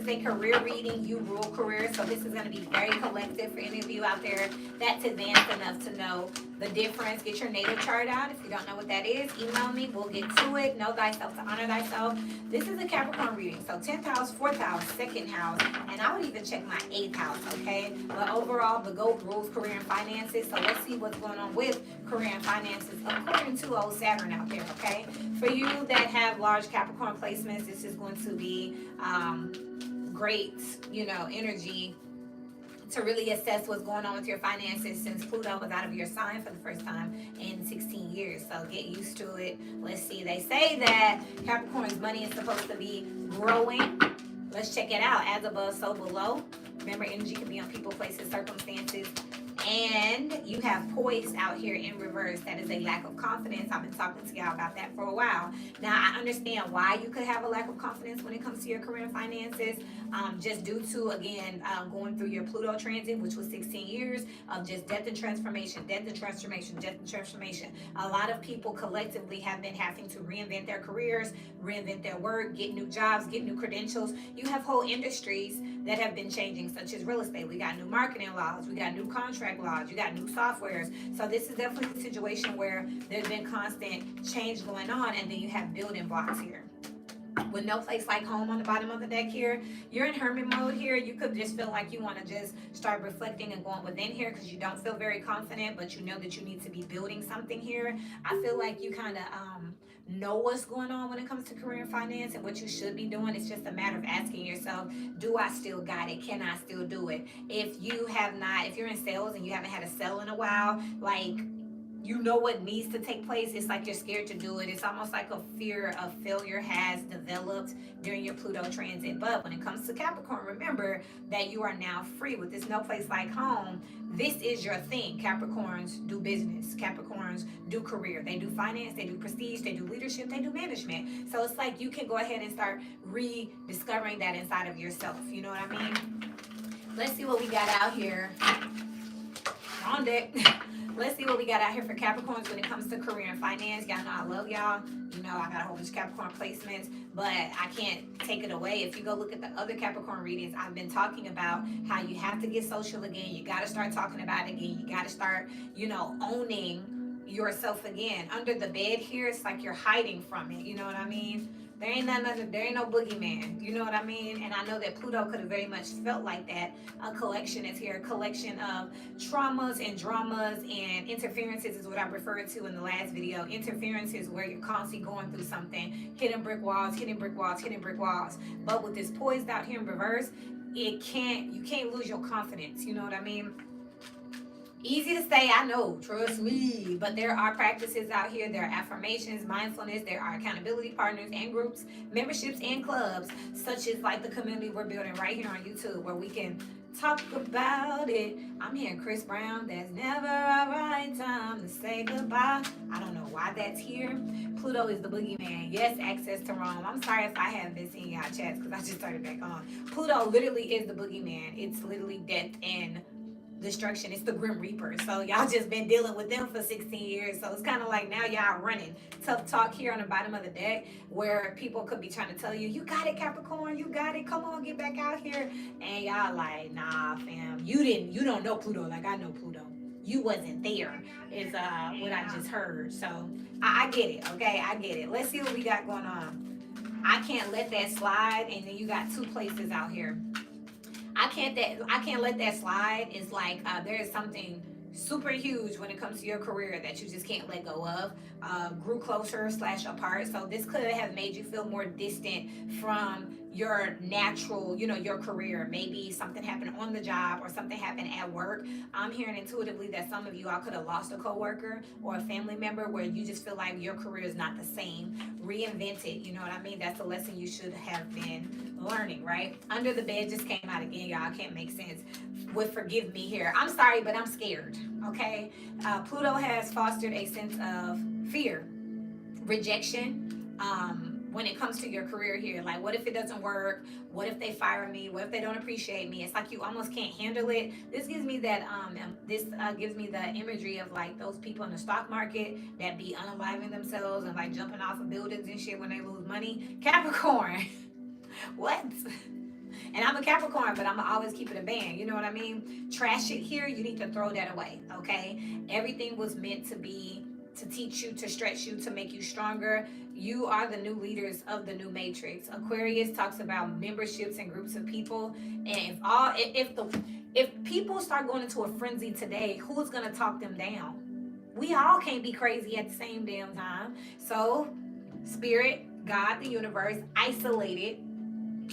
is a career reading. You rule career. So this is going to be very collective for any of you out there that's advanced enough to know the difference. Get your natal chart out. If you don't know what that is, email me. We'll get to it. Know thyself to honor thyself. This is a Capricorn reading. So 10th house, 4th house, 2nd house. And I would even check my 8th house, okay? But overall, the GOAT rules career and finances. So let's see what's going on with career and finances according to old Saturn out there, okay? For you that have large Capricorn placements, this is going to be great, energy to really assess what's going on with your finances since Pluto was out of your sign for the first time in 16 years. So get used to it. Let's see. They say that Capricorn's money is supposed to be growing. Let's check it out. As above, so below. Remember, energy can be on people, places, circumstances. And you have poised out here in reverse. That is a lack of confidence. I've been talking to y'all about that for a while. Now, I understand why you could have a lack of confidence when it comes to your career and finances. Just due to, again, going through your Pluto transit, which was 16 years of just death and transformation, death and transformation, death and transformation. A lot of people collectively have been having to reinvent their careers, reinvent their work, get new jobs, get new credentials. You have whole industries that have been changing, such as real estate. We got new marketing laws. We got new contract laws. You got new softwares. So this is definitely a situation where there's been constant change going on, and then you have building blocks here. With no place like home on the bottom of the deck here, you're in hermit mode here. You could just feel like you want to just start reflecting and going within here because you don't feel very confident, but you know that you need to be building something here. I feel like you kind of know what's going on when it comes to career and finance and what you should be doing. It's just a matter of asking yourself, do I still got it? Can I still do it? If you're in sales and you haven't had a sale in a while, like, you know what needs to take place. It's like you're scared to do it. It's almost like a fear of failure has developed during your Pluto transit. But when it comes to Capricorn, remember that you are now free with this no place like home. This is your thing. Capricorns do business. Capricorns do career. They do finance. They do prestige. They do leadership. They do management. So it's like you can go ahead and start rediscovering that inside of yourself. You know what I mean? Let's see what we got out here. On deck. Let's see what we got out here for Capricorns when it comes to career and finance. Y'all know I love y'all. You know, I got a whole bunch of Capricorn placements, but I can't take it away. If you go look at the other Capricorn readings, I've been talking about how you have to get social again. You got to start talking about it again. You got to start, owning yourself again. Under the bed here, it's like you're hiding from it. You know what I mean? There ain't no boogeyman. You know what I mean? And I know that Pluto could have very much felt like that. A collection is here. A collection of traumas and dramas and interferences is what I referred to in the last video. Interferences where you're constantly going through something. Hitting brick walls, hitting brick walls, hitting brick walls. But with this poised out here in reverse, you can't lose your confidence. You know what I mean? Easy to say, I know, trust me, but there are practices out here. There are affirmations, mindfulness, there are accountability partners and groups, memberships and clubs, such as like the community we're building right here on YouTube where we can talk about it. I'm hearing Chris Brown, there's never a right time to say goodbye. I don't know why that's here. Pluto is the boogeyman. Yes, access to Rome. I'm sorry if I haven't been seeing y'all chats because I just started back on. Pluto literally is the boogeyman. It's literally death and destruction. It's the Grim Reaper. So y'all just been dealing with them for 16 years. So it's kind of like now y'all running. Tough talk here on the bottom of the deck where people could be trying to tell you, you got it, Capricorn, you got it. Come on, get back out here. And y'all like, nah, fam. You don't know Pluto like I know Pluto. You wasn't there is what I just heard. So I get it, okay? I get it. Let's see what we got going on. I can't let that slide. And then you got two places out here. I can't let that slide. It's like there is something super huge when it comes to your career that you just can't let go of. Grew closer / apart. So this could have made you feel more distant from your natural, your career. Maybe something happened on the job or something happened at work. I'm hearing intuitively that some of you all could have lost a coworker or a family member where you just feel like your career is not the same. Reinvent it, you know what I mean? That's the lesson you should have been learning, right? Under the bed just came out again, y'all. Can't make sense. Would forgive me here. I'm sorry, but I'm scared, okay? Pluto has fostered a sense of fear, rejection, when it comes to your career here. Like, what if it doesn't work? What if they fire me? What if they don't appreciate me? It's like you almost can't handle it. This gives me that gives me the imagery of like those people in the stock market that be unaliving themselves and like jumping off of buildings and shit when they lose money. Capricorn. What? And I'm a Capricorn, but I'm always keep it a band. You know what I mean? Trash it here, you need to throw that away, okay? Everything was meant to be to teach you, to stretch you, to make you stronger. You are the new leaders of the new matrix. Aquarius talks about memberships and groups of people. And if people start going into a frenzy today, who's gonna talk them down? We all can't be crazy at the same damn time. So, spirit, God, the universe, isolated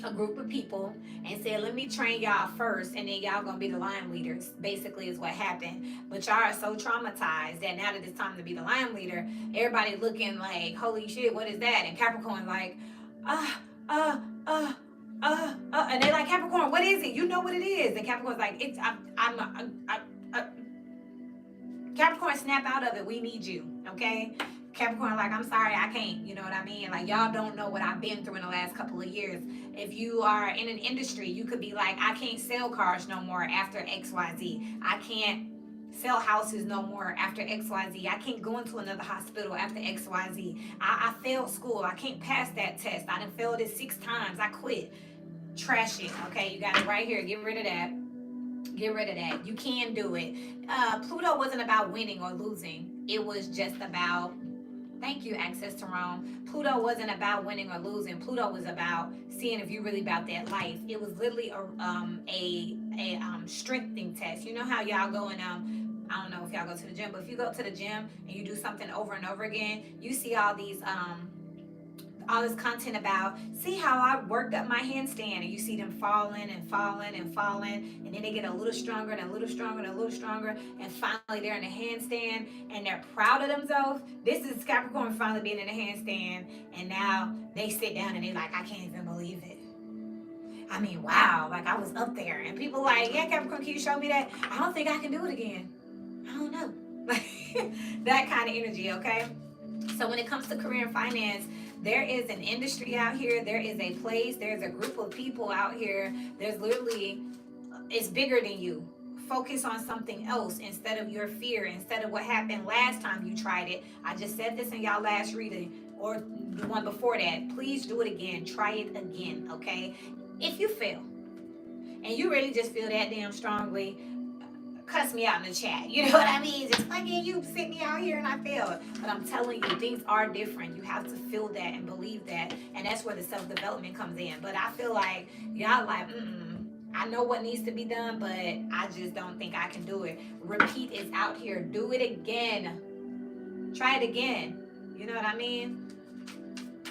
a group of people and said, let me train y'all first, and then y'all gonna be the line leaders, basically is what happened. But y'all are so traumatized that now that it's time to be the line leader, everybody looking like, holy shit, what is that? And Capricorn like, and they like, Capricorn, what is it? You know what it is. And Capricorn's like, Capricorn, snap out of it. We need you, okay? Capricorn, like, I'm sorry, I can't. You know what I mean? Like, y'all don't know what I've been through in the last couple of years. If you are in an industry, you could be like, I can't sell cars no more after XYZ. I can't sell houses no more after XYZ. I can't go into another hospital after XYZ. I failed school. I can't pass that test. I done failed it 6 times. I quit. Trash it, okay? You got it right here. Get rid of that. Get rid of that. You can do it. Pluto wasn't about winning or losing. It was just about, thank you, Access to Rome. Pluto wasn't about winning or losing. Pluto was about seeing if you're really about that life. It was literally a strengthening test. You know how y'all go and I don't know if y'all go to the gym, but if you go to the gym and you do something over and over again, you see all this content about, see how I worked up my handstand, and you see them falling and falling and falling, and then they get a little stronger and a little stronger and a little stronger, and finally they're in the handstand and they're proud of themselves. This is Capricorn finally being in the handstand, and now they sit down and they're like, I can't even believe it. I mean, wow, like I was up there, and people like, yeah, Capricorn, can you show me that? I don't think I can do it again. I don't know. That kind of energy, okay? So when it comes to career and finance, there is an industry out here. There is a place. There's a group of people out here. There's literally, it's bigger than you. Focus on something else instead of your fear, instead of what happened last time you tried it. I just said this in y'all last reading or the one before that. Please do it again. Try it again, okay? If you fail and you really just feel that damn strongly, cuss me out in the chat. You know what I mean? Just fucking you sent me out here and I failed. But I'm telling you, things are different. You have to feel that and believe that. And that's where the self-development comes in. But I feel like y'all like, I know what needs to be done, but I just don't think I can do it. Repeat is out here. Do it again. Try it again. You know what I mean?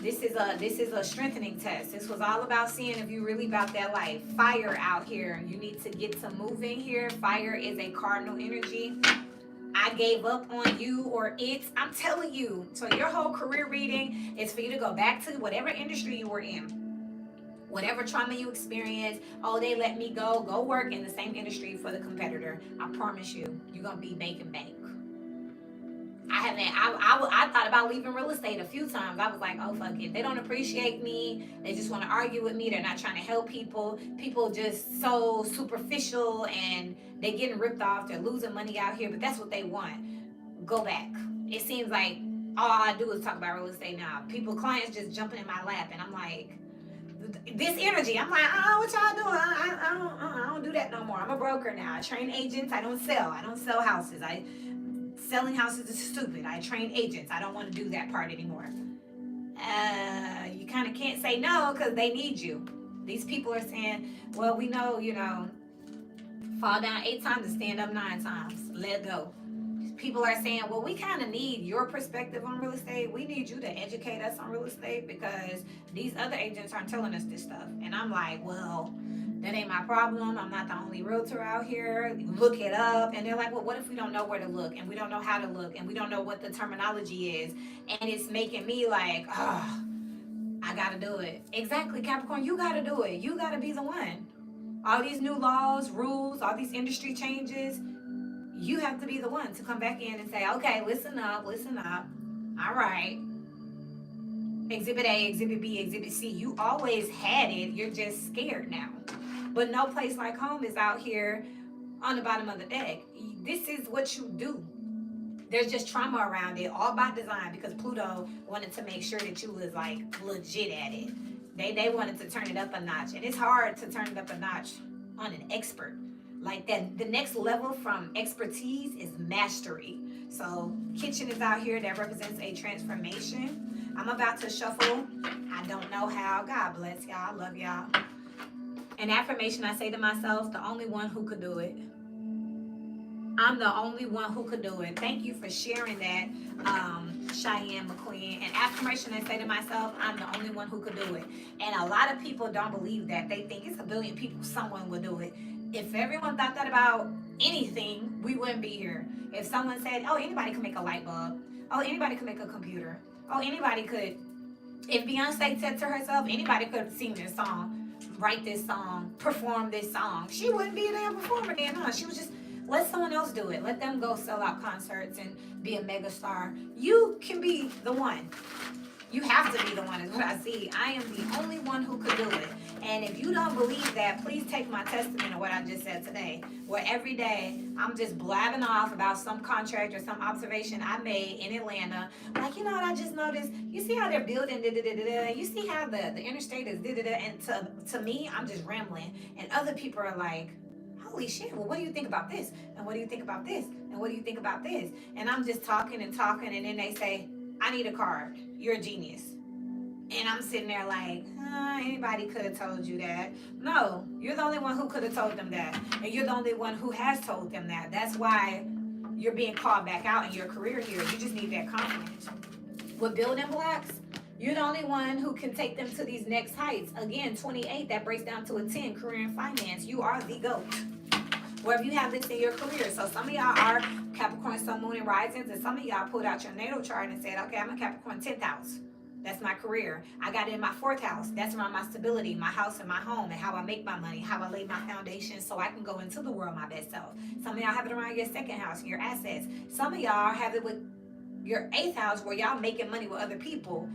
This is a strengthening test. This was all about seeing if you really about that life. Fire out here. You need to get to moving here. Fire is a cardinal energy. I gave up on you or it. I'm telling you. So your whole career reading is for you to go back to whatever industry you were in. Whatever trauma you experienced. Oh, they let me go. Go work in the same industry for the competitor. I promise you, you're going to be making bank. I thought about leaving real estate a few times. I was like, oh, fuck it. They don't appreciate me. They just want to argue with me. They're not trying to help people. People just so superficial and they're getting ripped off. They're losing money out here, but that's what they want. Go back. It seems like all I do is talk about real estate now. Clients just jumping in my lap and I'm like, this energy. I'm like, oh, what y'all doing? I don't do that no more. I'm a broker now. I train agents. I don't sell houses. Selling houses is stupid. I train agents. I don't want to do that part anymore. You kind of can't say no because they need you. These people are saying, well, we know, fall down 8 times and stand up 9 times. Let go. People are saying, well, we kind of need your perspective on real estate. We need you to educate us on real estate because these other agents aren't telling us this stuff. And I'm like, well, that ain't my problem. I'm not the only realtor out here. Look it up. And they're like, well, what if we don't know where to look and we don't know how to look and we don't know what the terminology is? And it's making me like, oh, I got to do it. Exactly, Capricorn, you got to do it. You got to be the one. All these new laws, rules, all these industry changes, you have to be the one to come back in and say, okay, listen up. All right. Exhibit A, Exhibit B, Exhibit C. You always had it. You're just scared now. But no place like home is out here on the bottom of the deck. This is what you do. There's just trauma around it, all by design, because Pluto wanted to make sure that you was like legit at it. They wanted to turn it up a notch, and it's hard to turn it up a notch on an expert. Like that, the next level from expertise is mastery. So kitchen is out here that represents a transformation. I'm about to shuffle. I don't know how. God bless y'all. I love y'all. An affirmation I say to myself, the only one who could do it. I'm the only one who could do it. Thank you for sharing that, Cheyenne McQueen. An affirmation I say to myself, I'm the only one who could do it. And a lot of people don't believe that. They think it's a billion people, someone would do it. If everyone thought that about anything, we wouldn't be here. If someone said, oh, anybody could make a light bulb. Oh, anybody could make a computer. Oh, anybody could. If Beyonce said to herself, anybody could sing this song, write this song, perform this song, she wouldn't be a damn performer then, huh? She was just, let someone else do it. Let them go sell out concerts and be a mega star. You can be the one. You have to be the one is what I see. I am the only one who could do it. And if you don't believe that, please take my testament of what I just said today. Where every day I'm just blabbing off about some contract or some observation I made in Atlanta. Like, you know what I just noticed? You see how they're building, you see how the interstate is, and to me, I'm just rambling. And other people are like, holy shit, well, what do you think about this? And what do you think about this? And what do you think about this? And I'm just talking, and then they say, I need a card. You're a genius. And I'm sitting there like, anybody could have told you that. No, you're the only one who could have told them that. And you're the only one who has told them that. That's why you're being called back out in your career here. You just need that confidence. With building blocks, you're the only one who can take them to these next heights. Again, 28, that breaks down to a 10, career and finance. You are the GOAT. Wherever you have this in your career. So some of y'all are Capricorn, Sun, Moon, and Risings, and some of y'all pulled out your natal chart and said, okay, I'm a Capricorn 10th house. That's my career. I got it in my 4th house. That's around my stability, my house and my home, and how I make my money, how I lay my foundation so I can go into the world my best self. Some of y'all have it around your 2nd house, your assets. Some of y'all have it with your 8th house where y'all making money with other people,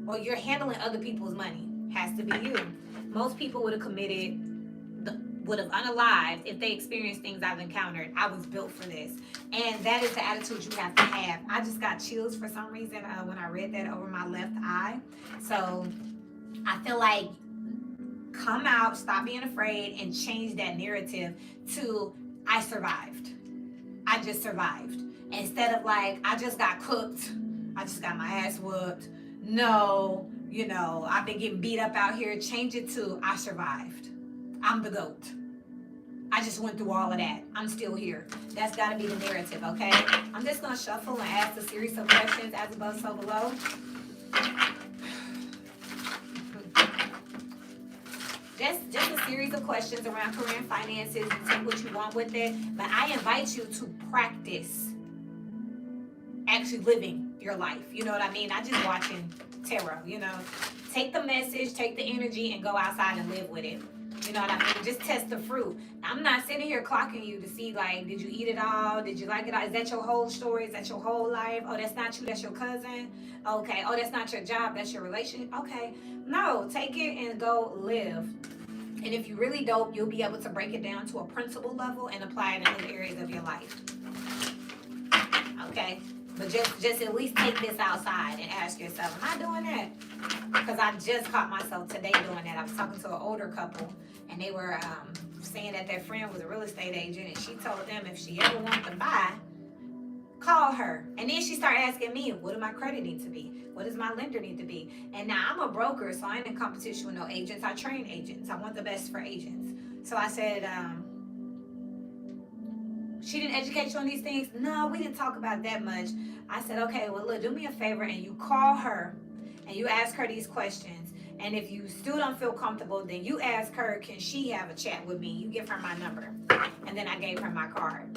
or you're handling other people's money. Has to be you. Most people would have unalived if they experienced things I've encountered. I was built for this. And that is the attitude you have to have. I just got chills for some reason when I read that over my left eye. So I feel like come out, stop being afraid, and change that narrative to I survived. I just survived. Instead of like, I just got cooked. I just got my ass whooped. No, I've been getting beat up out here. Change it to I survived. I'm the GOAT. I just went through all of that. I'm still here. That's got to be the narrative, okay? I'm just going to shuffle and ask a series of questions as above, so below. Just a series of questions around career and finances, and take what you want with it. But I invite you to practice actually living your life. You know what I mean? Not just watching tarot, Take the message, take the energy, and go outside and live with it. You know what I mean? Just test the fruit. I'm not sitting here clocking you to see, like, did you eat it all? Did you like it all? Is that your whole story? Is that your whole life? Oh, that's not you. That's your cousin. Okay. Oh, that's not your job. That's your relationship. Okay. No, take it and go live. And if you're really dope, you'll be able to break it down to a principle level and apply it in other areas of your life. Okay? But just at least take this outside and ask yourself, am I doing that? Because I just caught myself today doing that. I was talking to an older couple, and they were saying that their friend was a real estate agent, and she told them if she ever wanted to buy, call her. And then she started asking me, what do my credit need to be? What does my lender need to be? And now I'm a broker, so I ain't in competition with no agents. I train agents. I want the best for agents. So I said, she didn't educate you on these things? No, we didn't talk about that much. I said, okay, well, look, do me a favor, and you call her, and you ask her these questions. And if you still don't feel comfortable, then you ask her, can she have a chat with me? You give her my number. And then I gave her my card.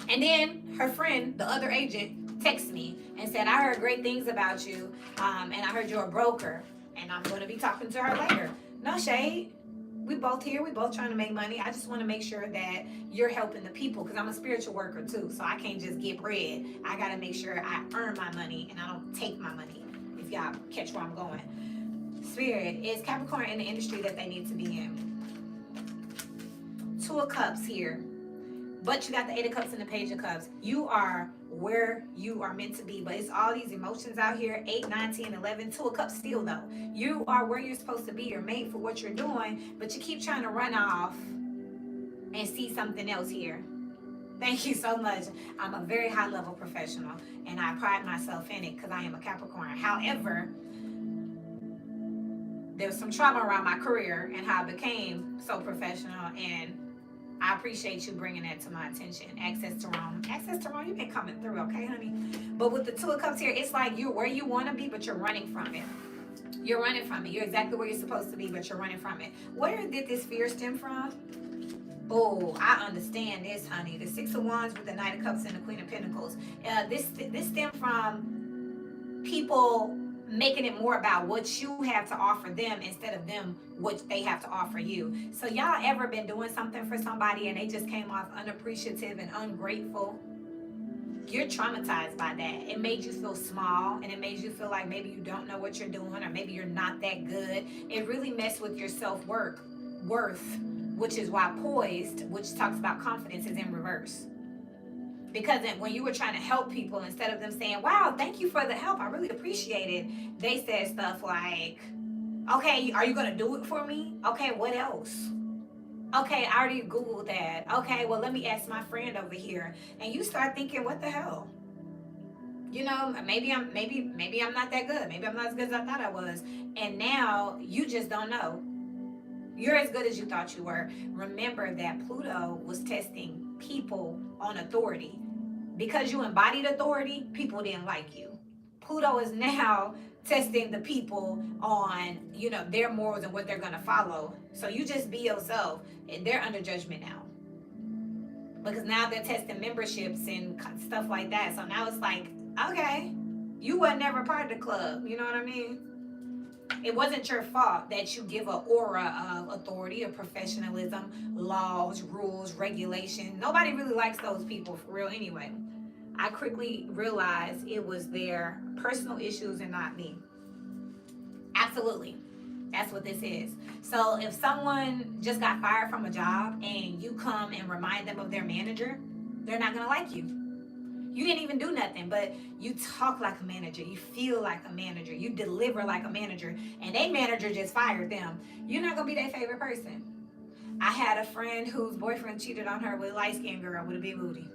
And then her friend, the other agent, texted me and said, I heard great things about you, and I heard you're a broker, and I'm going to be talking to her later. No shade. We both here. We both trying to make money. I just want to make sure that you're helping the people, because I'm a spiritual worker too. So I can't just get bread. I got to make sure I earn my money and I don't take my money, if y'all catch where I'm going. Spirit, is Capricorn in the industry that they need to be in? 2 of Cups here. But you got the Eight of Cups and the Page of Cups. You are where you are meant to be. But it's all these emotions out here. 8, 9, 10, 11. Two of Cups still, though. You are where you're supposed to be. You're made for what you're doing. But you keep trying to run off and see something else here. Thank you so much. I'm a very high level professional. And I pride myself in it because I am a Capricorn. However, there was some trauma around my career and how I became so professional, and I appreciate you bringing that to my attention. Access to Rome, you've been coming through, okay, honey? But with the Two of Cups here, it's like you're where you want to be, but you're running from it. You're running from it. You're exactly where you're supposed to be, but you're running from it. Where did this fear stem from? Oh, I understand this, honey. The Six of Wands with the Knight of Cups and the Queen of Pentacles. This stemmed from people making it more about what you have to offer them instead of them what they have to offer you. So y'all ever been doing something for somebody and they just came off unappreciative and ungrateful? You're traumatized by that. It made you feel small, and it made you feel like maybe you don't know what you're doing, or maybe you're not that good. It really messed with your self-worth, which is why Poised, which talks about confidence, is in reverse. Because when you were trying to help people, instead of them saying, wow, thank you for the help, I really appreciate it, they said stuff like, okay, are you going to do it for me? Okay, what else? Okay, I already Googled that. Okay, well, let me ask my friend over here. And you start thinking, what the hell? You know, maybe I'm not that good. Maybe I'm not as good as I thought I was. And now you just don't know. You're as good as you thought you were. Remember that Pluto was testing people on authority. Because you embodied authority, people didn't like you. Pluto is now testing the people on, you know, their morals and what they're going to follow. So you just be yourself. They're under judgment now. Because now they're testing memberships and stuff like that. So now it's like, okay, you were never part of the club. You know what I mean? It wasn't your fault that you give an aura of authority, of professionalism, laws, rules, regulation. Nobody really likes those people for real anyway. I quickly realized it was their personal issues and not me. Absolutely. That's what this is. So if someone just got fired from a job and you come and remind them of their manager, they're not going to like you. You didn't even do nothing, but you talk like a manager. You feel like a manager. You deliver like a manager. And their manager just fired them. You're not going to be their favorite person. I had a friend whose boyfriend cheated on her with a light-skinned girl with a big booty.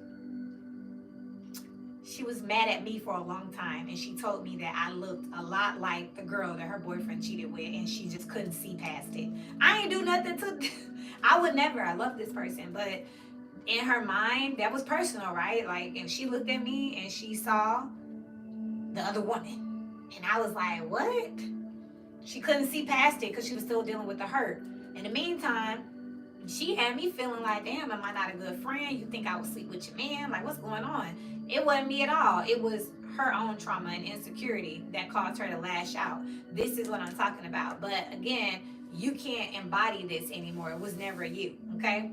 She was mad at me for a long time, and she told me that I looked a lot like the girl that her boyfriend cheated with, and she just couldn't see past it. I ain't do nothing to... I would never. I love this person, but... in her mind, that was personal, right? Like, and she looked at me and she saw the other woman. And I was like, what? She couldn't see past it because she was still dealing with the hurt. In the meantime, she had me feeling like, damn, am I not a good friend? You think I would sleep with your man? Like, what's going on? It wasn't me at all. It was her own trauma and insecurity that caused her to lash out. This is what I'm talking about. But again, you can't embody this anymore. It was never you, okay?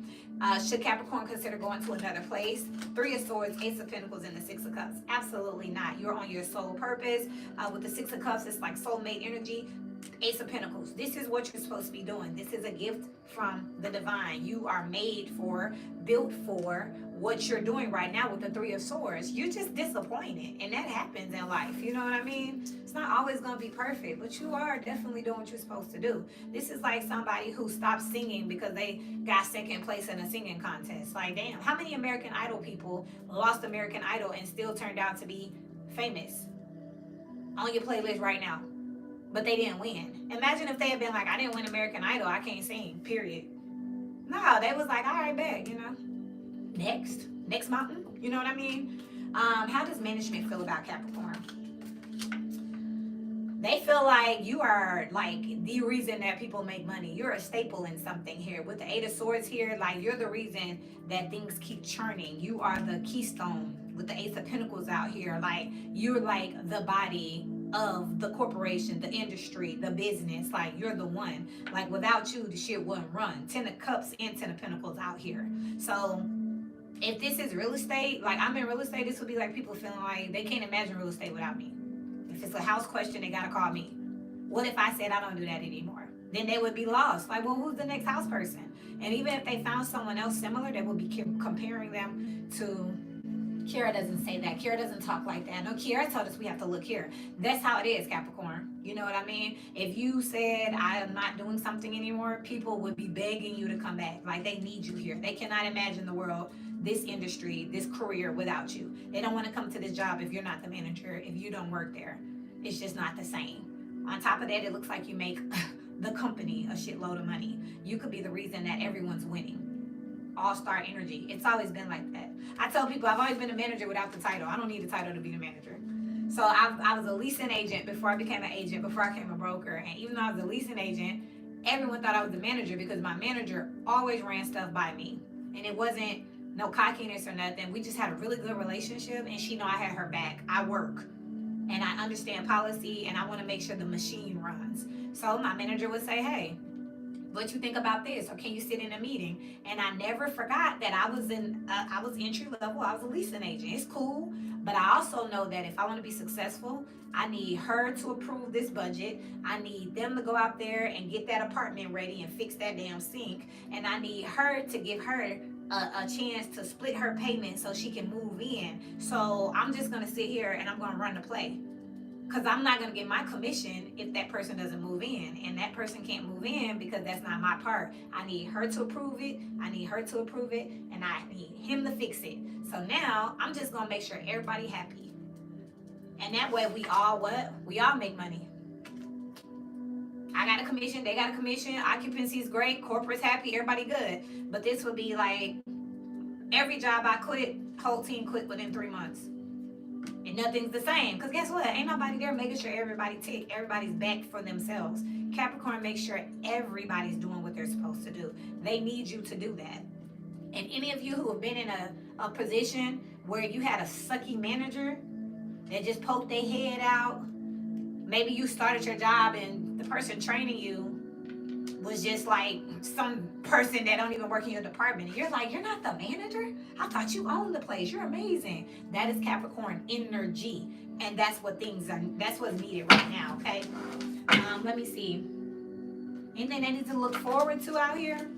Should Capricorn consider going to another place? Three of Swords, Ace of Pentacles, and the Six of Cups. Absolutely not. You're on your soul purpose. With the Six of Cups, it's like soulmate energy. Ace of Pentacles. This is what you're supposed to be doing. This is a gift from the divine. You are made for, built for what you're doing right now with the Three of Swords. You're just disappointed, and that happens in life. You know what I mean? It's not always going to be perfect, but you are definitely doing what you're supposed to do. This is like somebody who stopped singing because they got second place in a singing contest. Like, damn, how many American Idol people lost American Idol and still turned out to be famous on your playlist right now? But they didn't win. Imagine if they had been like, I didn't win American Idol, I can't sing, period. No, they was like, all right, bet, you know. Next mountain, you know what I mean? How does management feel about Capricorn? They feel like you are like the reason that people make money. You're a staple in something here. With the Eight of Swords here, like you're the reason that things keep churning. You are the keystone with the Ace of Pentacles out here. Like you're like the body of the corporation, the industry, the business. Like you're the one. Like without you, the shit wouldn't run. 10 of Cups and 10 of Pentacles out here. So if this is real estate, like I'm in real estate, this would be like people feeling like they can't imagine real estate without me. If it's a house question, they gotta call me. What if I said I don't do that anymore? then they would be lost. Like, well, who's the next house person? And even if they found someone else similar, they would be comparing them to. Kira doesn't say that. Kira doesn't talk like that. No, Kira told us we have to look here. That's how it is, Capricorn. You know what I mean? If you said, I am not doing something anymore, people would be begging you to come back. Like, they need you here. They cannot imagine the world, this industry, this career without you. They don't want to come to this job if you're not the manager, if you don't work there. It's just not the same. On top of that, it looks like you make the company a shitload of money. You could be the reason that everyone's winning. All-star energy. It's always been like that. I tell people I've always been a manager without the title. I don't need a title to be the manager. So I was a leasing agent before I became an agent, before I became a broker. And even though I was a leasing agent, everyone thought I was the manager because my manager always ran stuff by me. And it wasn't no cockiness or nothing. We just had a really good relationship, and she know I had her back. I work and I understand policy, and I want to make sure the machine runs. So my manager would say, hey, what you think about this, or can you sit in a meeting? And I never forgot that I was entry level. I was a leasing agent. It's cool, but I also know that if I want to be successful, I need her to approve this budget. I need them to go out there and get that apartment ready and fix that damn sink, and I need her to give her a chance to split her payment so she can move in. So I'm just gonna sit here and I'm gonna run the play. Because I'm not going to get my commission if that person doesn't move in. And that person can't move in because that's not my part. I need her to approve it. I need her to approve it. And I need him to fix it. So now I'm just going to make sure everybody happy. And that way we all what? We all make money. I got a commission. They got a commission. Occupancy is great. Corporate's happy. Everybody good. But this would be like every job I quit, whole team quit within 3 months. And nothing's the same. Because guess what? Ain't nobody there making sure everybody tick. Everybody's back for themselves. Capricorn makes sure everybody's doing what they're supposed to do. They need you to do that. And any of you who have been in a position where you had a sucky manager that just poked their head out, maybe you started your job and the person training you was just like some person that don't even work in your department. And you're like, you're not the manager? I thought you owned the place. You're amazing. That is Capricorn energy. And that's what's needed right now, okay? Let me see. Anything they need to look forward to out here?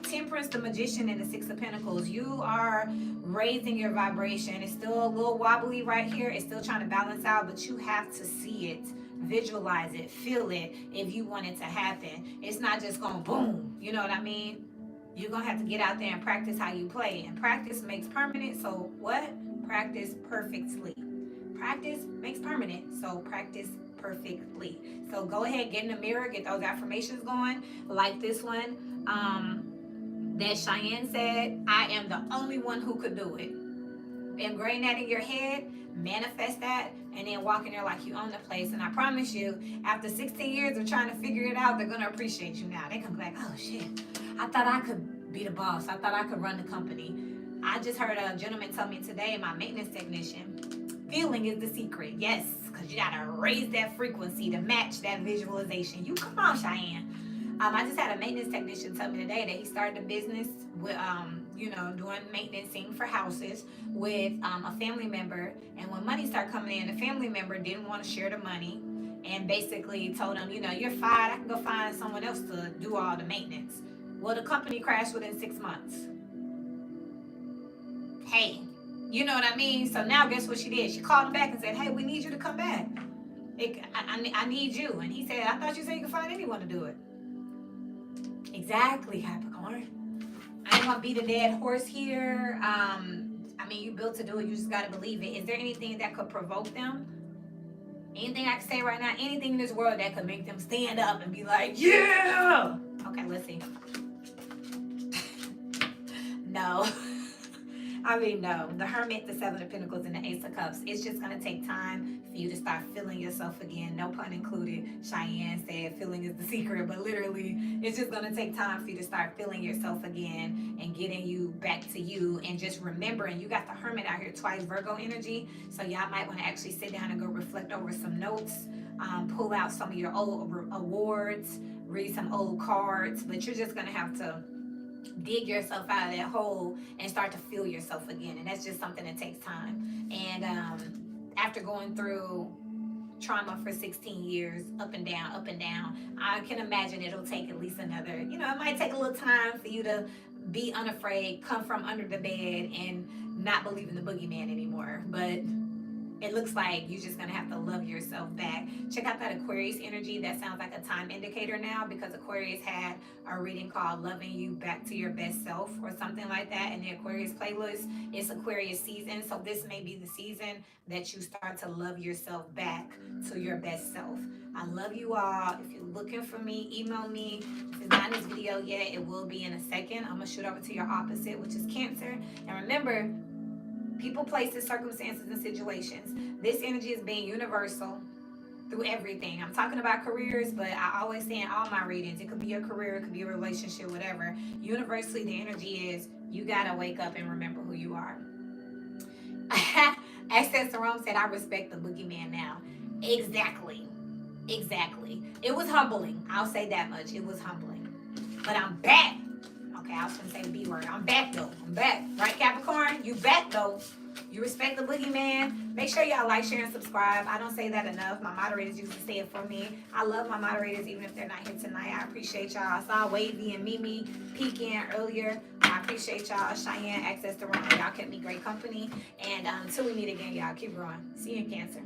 Temperance, the Magician, and the Six of Pentacles. You are raising your vibration. It's still a little wobbly right here. It's still trying to balance out, but you have to see it. Visualize it, feel it if you want it to happen. It's not just going boom, you know what I mean? You're going to have to get out there and practice how you play. And practice makes permanent, so what? Practice perfectly. Practice makes permanent, so practice perfectly. So go ahead, get in the mirror, get those affirmations going. Like this one that Cheyenne said, I am the only one who could do it. Ingrain that in your head, manifest that, and then walk in there like you own the place. And I promise you, after 16 years of trying to figure it out, they're going to appreciate you now. They're going to be like, oh shit, I thought I could be the boss. I thought I could run the company. I just heard a gentleman tell me today, my maintenance technician, feeling is the secret. Yes, because you got to raise that frequency to match that visualization. You come on, Cheyenne. I just had a maintenance technician tell me today that he started a business with, doing maintenancing for houses with a family member. And when money started coming in, the family member didn't want to share the money and basically told him, you're fine. I can go find someone else to do all the maintenance. Well, the company crashed within 6 months. Hey, you know what I mean? So now guess what she did? She called him back and said, hey, we need you to come back. I need you. And he said, I thought you said you could find anyone to do it. Exactly, Capricorn. I ain't gonna beat a dead horse here. You built to do it. You just gotta believe it. Is there anything that could provoke them? Anything I can say right now? Anything in this world that could make them stand up and be like, yeah! Okay, let's see. No. No. The Hermit, the Seven of Pentacles, and the Ace of Cups. It's just going to take time for you to start feeling yourself again. No pun included. Cheyenne said feeling is the secret, but literally, it's just going to take time for you to start feeling yourself again and getting you back to you and just remembering. You got the Hermit out here twice, Virgo energy, so y'all might want to actually sit down and go reflect over some notes, pull out some of your old awards, read some old cards, but you're just going to have to dig yourself out of that hole and start to feel yourself again. And that's just something that takes time. And after going through trauma for 16 years, up and down, up and down. I can imagine it'll take at least another, it might take a little time for you to be unafraid, come from under the bed, and not believe in the boogeyman anymore. But it looks like you're just gonna have to love yourself back. Check out that Aquarius energy. That sounds like a time indicator now, because Aquarius had a reading called Loving You Back to Your Best Self or something like that in the Aquarius playlist. It's Aquarius season, so this may be the season that you start to love yourself back to your best self. I love you all. If you're looking for me, email me. If it's not in this video yet, it will be in a second. I'm gonna shoot over to your opposite, which is Cancer. And remember, people, places, circumstances, and situations. This energy is being universal through everything. I'm talking about careers, but I always say in all my readings, it could be a career, it could be a relationship, whatever. Universally, the energy is you gotta wake up and remember who you are. Access to Rome said, I respect the boogeyman now. Exactly. It was humbling. I'll say that much. It was humbling. But I'm back. Okay, I was gonna say the B word. I'm back though. I'm back. Right, Capricorn? You back though. You respect the boogeyman. Make sure y'all like, share, and subscribe. I don't say that enough. My moderators used to say it for me. I love my moderators even if they're not here tonight. I appreciate y'all. I saw Wavy and Mimi peeking earlier. I appreciate y'all. Cheyenne, Access to Rome. Y'all kept me great company. And until we meet again, y'all keep growing. See you in Cancer.